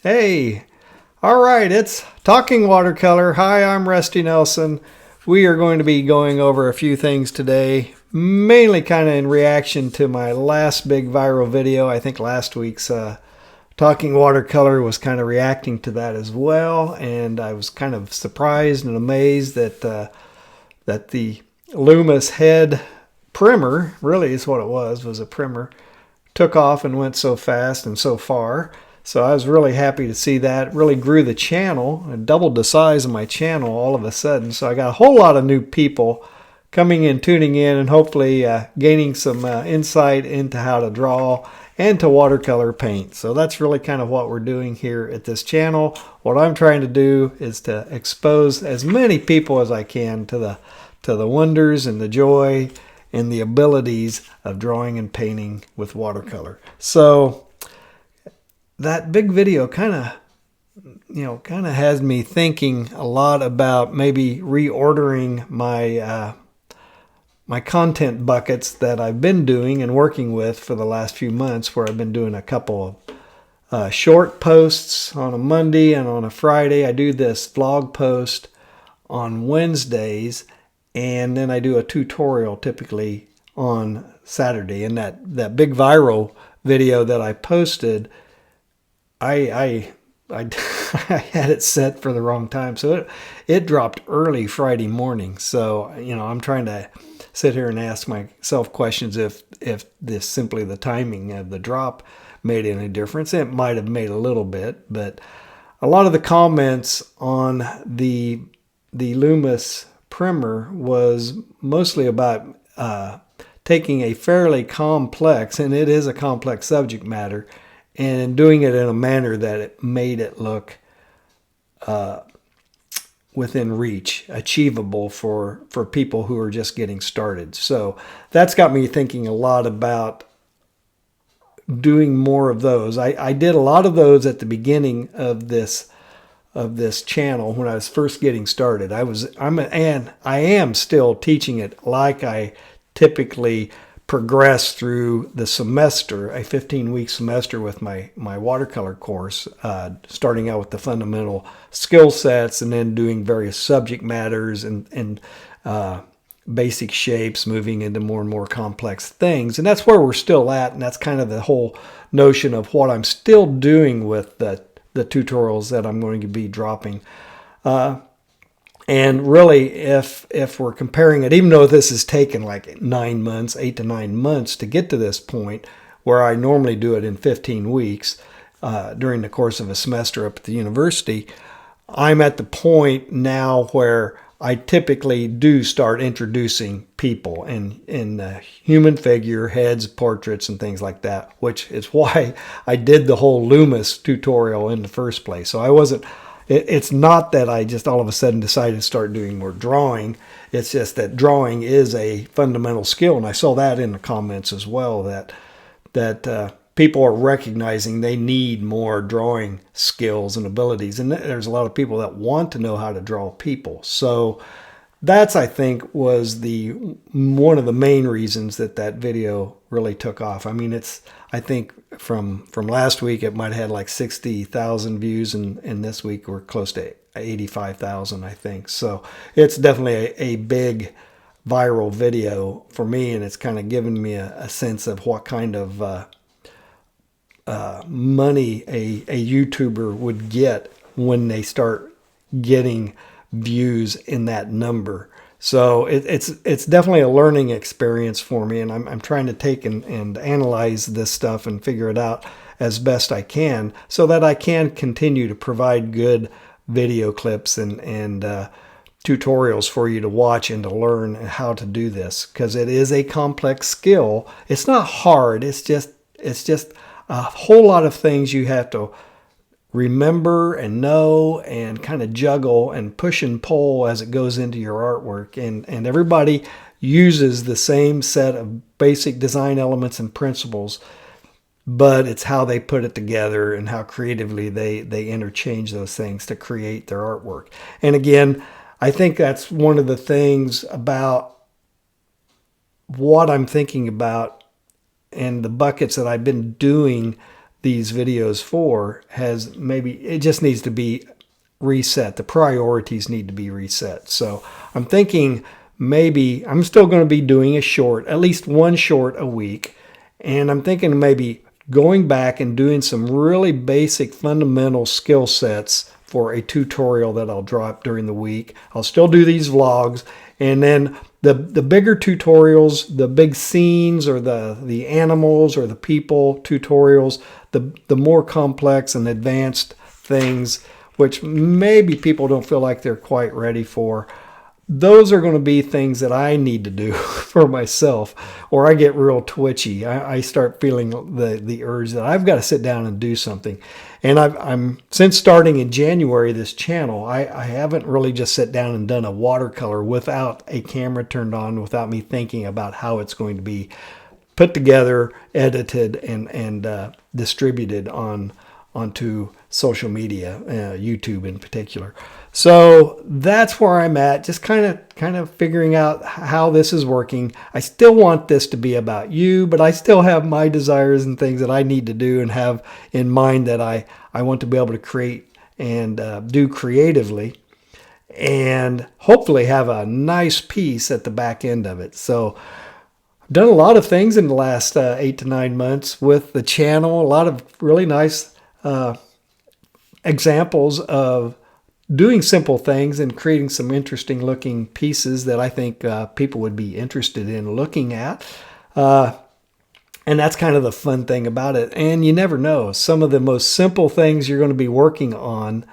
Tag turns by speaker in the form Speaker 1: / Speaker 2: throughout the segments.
Speaker 1: Hey, all right, it's Talking Watercolor. Hi, I'm Rusty Nelson. We are going to be going over a few things today, mainly kind of in reaction to my last big viral video. I think last week's Talking Watercolor was kind of reacting to that as well, and I was kind of surprised and amazed that the Loomis head primer, really is what it was a primer, took off and went so fast and so far. So I was really happy to see that. It really grew the channel. It doubled the size of my channel all of a sudden. So I got a whole lot of new people coming in, tuning in, and hopefully gaining some insight into how to draw and to watercolor paint. So that's really kind of what we're doing here at this channel. What I'm trying to do is to expose as many people as I can to the wonders and the joy and the abilities of drawing and painting with watercolor. So that big video kind of has me thinking a lot about maybe reordering my my content buckets that I've been doing and working with for the last few months, where I've been doing a couple of short posts on a Monday and on a Friday. I do this vlog post on Wednesdays, and then I do a tutorial typically on Saturday. And that big viral video that I posted, I had it set for the wrong time, so it dropped early Friday morning. So I'm trying to sit here and ask myself questions if this simply the timing of the drop made any difference. It might have made a little bit, but a lot of the comments on the Loomis primer was mostly about taking a fairly complex, and it is a complex subject matter, and doing it in a manner that it made it look within reach, achievable for people who are just getting started. So that's got me thinking a lot about doing more of those. I did a lot of those at the beginning of this channel when I was first getting started. I am still teaching it like I typically progress through the semester, a 15-week semester with my watercolor course, starting out with the fundamental skill sets and then doing various subject matters and basic shapes, moving into more and more complex things. And that's where we're still at, and that's kind of the whole notion of what I'm still doing with the tutorials that I'm going to be dropping. And really, if we're comparing it, even though this has taken like 9 months, 8 to 9 months to get to this point, where I normally do it in 15 weeks during the course of a semester up at the university, I'm at the point now where I typically do start introducing people in human figure, heads, portraits, and things like that, which is why I did the whole Loomis tutorial in the first place. So I wasn't... It's not that I just all of a sudden decided to start doing more drawing. It's just that drawing is a fundamental skill, and I saw that in the comments as well, that people are recognizing they need more drawing skills and abilities, and there's a lot of people that want to know how to draw people. So that's, I think, was one of the main reasons that video really took off. I mean, I think from last week it might have had like 60,000 views, and this week we're close to 85,000, I think. So it's definitely a big viral video for me, and it's kind of given me a sense of what kind of money a YouTuber would get when they start getting views in that number. So it's definitely a learning experience for me, and I'm trying to take and analyze this stuff and figure it out as best I can, so that I can continue to provide good video clips and tutorials for you to watch and to learn how to do this, because it is a complex skill. It's not hard. It's just a whole lot of things you have to remember and know and kind of juggle and push and pull as it goes into your artwork. And everybody uses the same set of basic design elements and principles, but it's how they put it together and how creatively they interchange those things to create their artwork. And again, I think that's one of the things about what I'm thinking about and the buckets that I've been doing these videos for has it just needs to be reset. The priorities need to be reset. So I'm thinking maybe I'm still going to be doing at least one short a week. And I'm thinking maybe going back and doing some really basic fundamental skill sets for a tutorial that I'll drop during the week. I'll still do these vlogs, and then the bigger tutorials, the big scenes or the animals or the people tutorials, the more complex and advanced things, which maybe people don't feel like they're quite ready for, those are going to be things that I need to do for myself, or I get real twitchy. I start feeling the urge that I've got to sit down and do something. And I'm since starting in January this channel, I haven't really just sat down and done a watercolor without a camera turned on, without me thinking about how it's going to be put together, edited, and distributed onto social media, YouTube in particular. So that's where I'm at, just kind of figuring out how this is working. I still want this to be about you, but I still have my desires and things that I need to do and have in mind that I want to be able to create and do creatively, and hopefully have a nice piece at the back end of it. So I've done a lot of things in the last 8 to 9 months with the channel, a lot of really nice examples of doing simple things and creating some interesting looking pieces that I think people would be interested in looking at. And that's kind of the fun thing about it. And you never know, some of the most simple things you're going to be working on,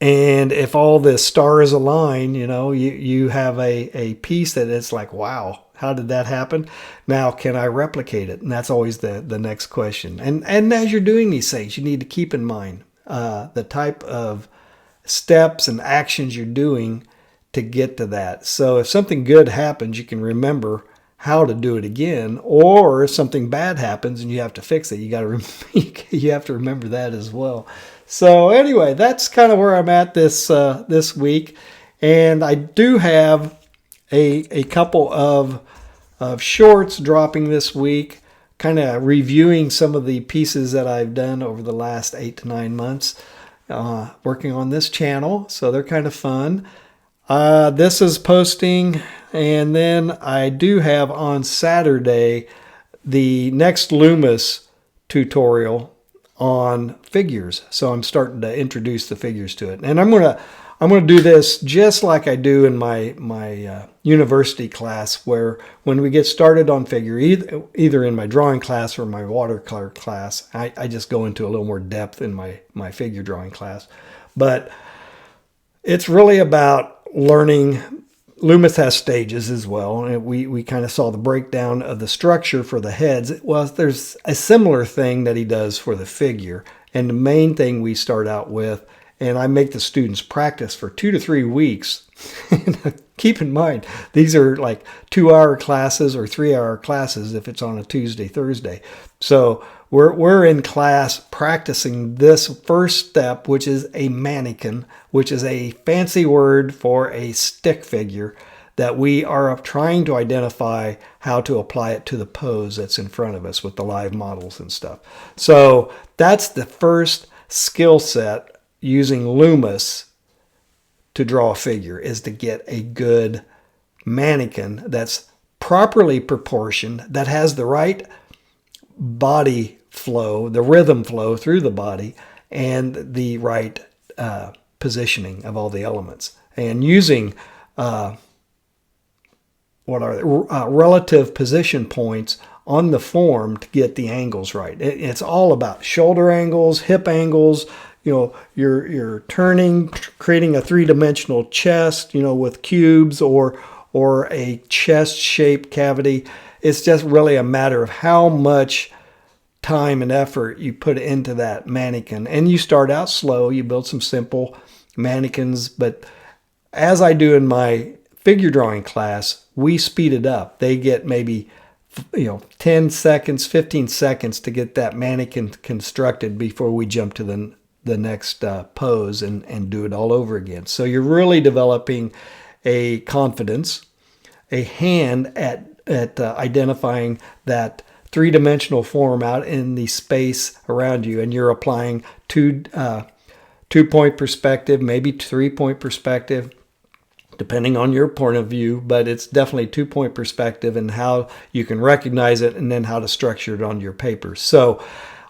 Speaker 1: and if all the stars align, you have a piece that it's like, wow, how did that happen? Now, can I replicate it? And that's always the next question. And as you're doing these things, you need to keep in mind the type of steps and actions you're doing to get to that. So if something good happens, you can remember how to do it again, or if something bad happens and you have to fix it, you have to remember that as well. So anyway, that's kind of where I'm at this week, and I do have a couple of shorts dropping this week, kind of reviewing some of the pieces that I've done over the last 8 to 9 months. Working on this channel, so they're kind of fun. This is posting, and then I do have on Saturday the next Loomis tutorial on figures. So I'm starting to introduce the figures to it, and I'm gonna do this just like I do in my university class, where when we get started on figure, either in my drawing class or my watercolor class, I just go into a little more depth in my figure drawing class. But it's really about learning. Loomis has stages as well, and we kind of saw the breakdown of the structure for the heads. Well, there's a similar thing that he does for the figure, and the main thing we start out with, and I make the students practice for 2 to 3 weeks. Keep in mind, these are like 2-hour classes or 3-hour classes if it's on a Tuesday, Thursday. So we're in class practicing this first step, which is a mannequin, which is a fancy word for a stick figure that we are trying to identify how to apply it to the pose that's in front of us with the live models and stuff. So that's the first skill set using Loomis to draw a figure, is to get a good mannequin that's properly proportioned, that has the right body flow, the rhythm flow through the body, and the right positioning of all the elements, and using relative position points on the form to get the angles right. It's all about shoulder angles, hip angles. You're turning, creating a 3-dimensional chest, with cubes or a chest-shaped cavity. It's just really a matter of how much time and effort you put into that mannequin. And you start out slow. You build some simple mannequins, but as I do in my figure drawing class, we speed it up. They get maybe 10 seconds, 15 seconds to get that mannequin constructed before we jump to the next pose and do it all over again. So you're really developing a confidence, a hand at identifying that three-dimensional form out in the space around you, and you're applying two-point perspective, maybe three-point perspective, depending on your point of view, but it's definitely two-point perspective and how you can recognize it and then how to structure it on your paper. So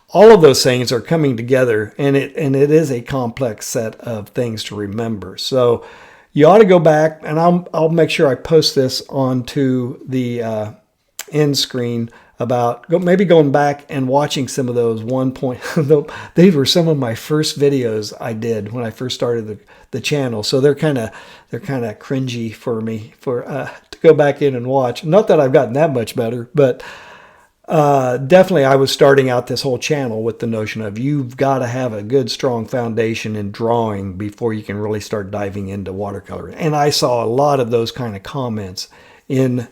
Speaker 1: all of those things are coming together, and it is a complex set of things to remember. So you ought to go back, and I'll make sure I post this onto the end screen about maybe going back and watching some of those these were some of my first videos I did when I first started the channel, so they're kind of cringy for me to go back in and watch. Not that I've gotten that much better, but definitely I was starting out this whole channel with the notion of you've got to have a good strong foundation in drawing before you can really start diving into watercolor. And I saw a lot of those kind of comments in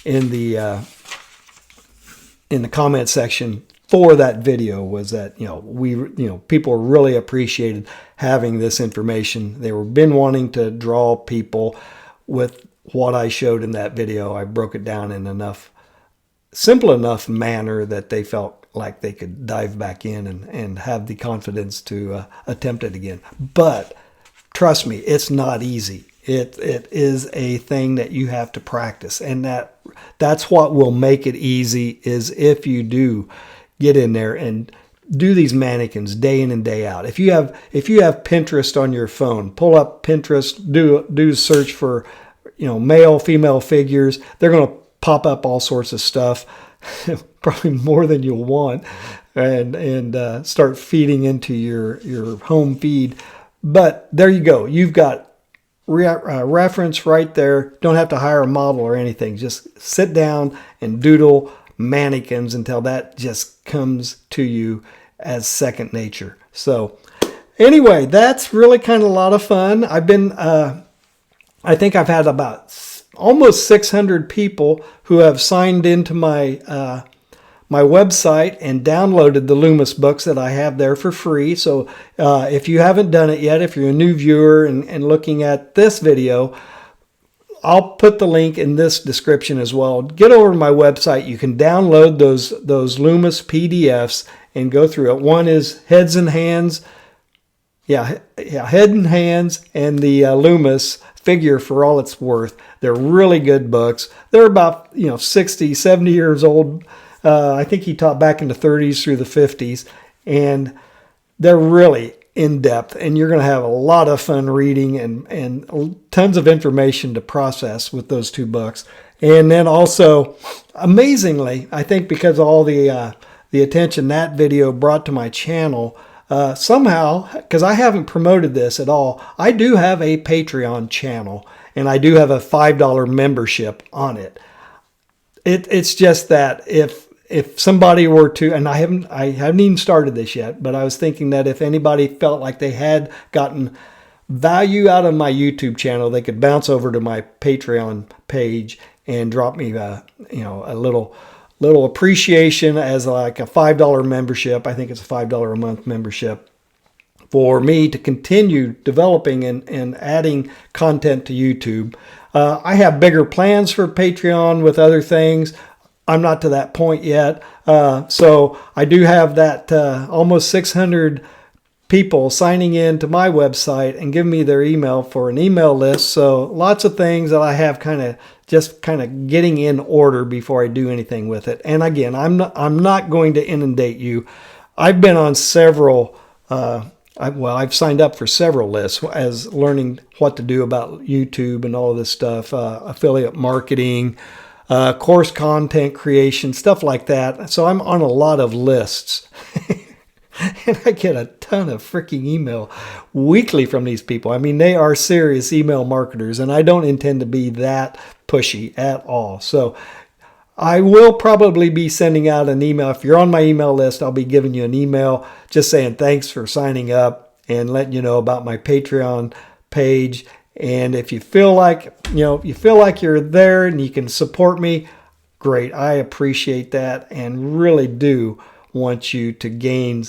Speaker 1: the comment section for that video, was that people really appreciated having this information. They were been wanting to draw people with what I showed in that video. I broke it down in simple enough manner that they felt like they could dive back in and have the confidence to attempt it again. But trust me, it's not easy. It is a thing that you have to practice, and that's what will make it easy, is if you do get in there and do these mannequins day in and day out. If you have Pinterest on your phone, pull up Pinterest, do search for male, female figures. They're going to pop up all sorts of stuff, probably more than you'll want, and start feeding into your home feed. But there you go. You've got reference right there. Don't have to hire a model or anything. Just sit down and doodle mannequins until that just comes to you as second nature. So anyway, that's really kind of a lot of fun. I've been, I think I've had about almost 600 people who have signed into my my website and downloaded the Loomis books that I have there for free. So if you haven't done it yet, if you're a new viewer and looking at this video, I'll put the link in this description as well. Get over to my website. You can download those Loomis PDFs and go through it. One is Heads and Hands. Yeah, Head and Hands, and the Loomis Figure for All It's Worth. They're really good books. They're about 60, 70 years old. I think he taught back in the 30s through the 50s, and they're really in-depth, and you're going to have a lot of fun reading and tons of information to process with those two books. And then also, amazingly, I think because of all the attention that video brought to my channel, somehow, because I haven't promoted this at all, I do have a Patreon channel, and I do have a $5 membership on it. It's just that if somebody were to, and I haven't even started this yet, but I was thinking that if anybody felt like they had gotten value out of my YouTube channel, they could bounce over to my Patreon page and drop me a little appreciation as like a $5 membership. I think it's a $5 a month membership for me to continue developing and adding content to YouTube. I have bigger plans for Patreon with other things. I'm not to that point yet. So I do have that almost 600 people signing in to my website and giving me their email for an email list. So lots of things that I have kind of getting in order before I do anything with it. And again, I'm not going to inundate you. I've been on several, I've signed up for several lists as learning what to do about YouTube and all of this stuff, affiliate marketing, course content creation, stuff like that. So I'm on a lot of lists. And I get a ton of freaking email weekly from these people. I mean, they are serious email marketers, and I don't intend to be that pushy at all. So I will probably be sending out an email. If you're on my email list, I'll be giving you an email just saying thanks for signing up and letting you know about my Patreon page. And if you feel like, you're there and you can support me, great. I appreciate that and really do want you to gain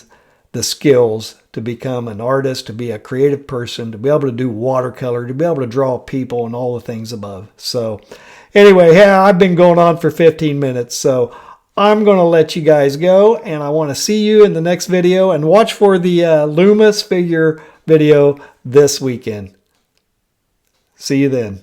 Speaker 1: the skills to become an artist, to be a creative person, to be able to do watercolor, to be able to draw people and all the things above. So anyway, yeah, I've been going on for 15 minutes. So I'm going to let you guys go, and I want to see you in the next video, and watch for the Loomis figure video this weekend. See you then.